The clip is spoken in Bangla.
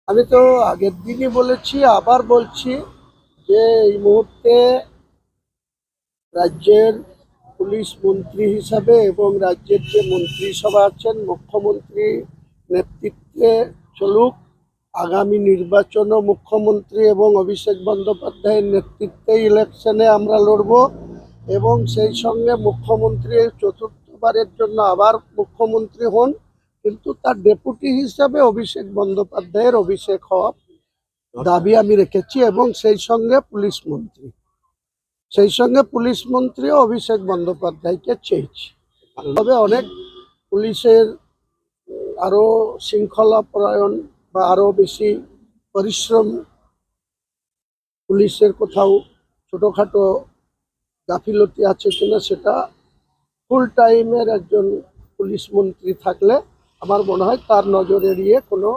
আমি তো আগের দিনই বলেছি, আবার বলছি যে এই মুহূর্তে রাজ্যের পুলিশ মন্ত্রী হিসাবে এবং রাজ্যের যে মন্ত্রিসভা আছেন মুখ্যমন্ত্রী নেতৃত্বে চলুক। আগামী নির্বাচনও মুখ্যমন্ত্রী এবং অভিষেক বন্দ্যোপাধ্যায়ের নেতৃত্বে ইলেকশনে আমরা লড়ব এবং সেই সঙ্গে মুখ্যমন্ত্রী চতুর্থবারের জন্য আবার মুখ্যমন্ত্রী হন, কিন্তু তার ডেপুটি হিসাবে অভিষেক বন্দ্যোপাধ্যায়ের অভিষেক হওয়া দাবি আমি রেখেছি এবং সেই সঙ্গে পুলিশ মন্ত্রীও অভিষেক বন্দ্যোপাধ্যায়কে চেয়েছি। তবে অনেক পুলিশের আরো শৃঙ্খলা পরায়ণ বা আরো বেশি পরিশ্রম, পুলিশের কোথাও ছোটখাটো গাফিলতি আছে কিনা সেটা ফুল টাইমের একজন পুলিশ মন্ত্রী থাকলে আমার মনে হয় তার নজর এড়িয়ে কোনো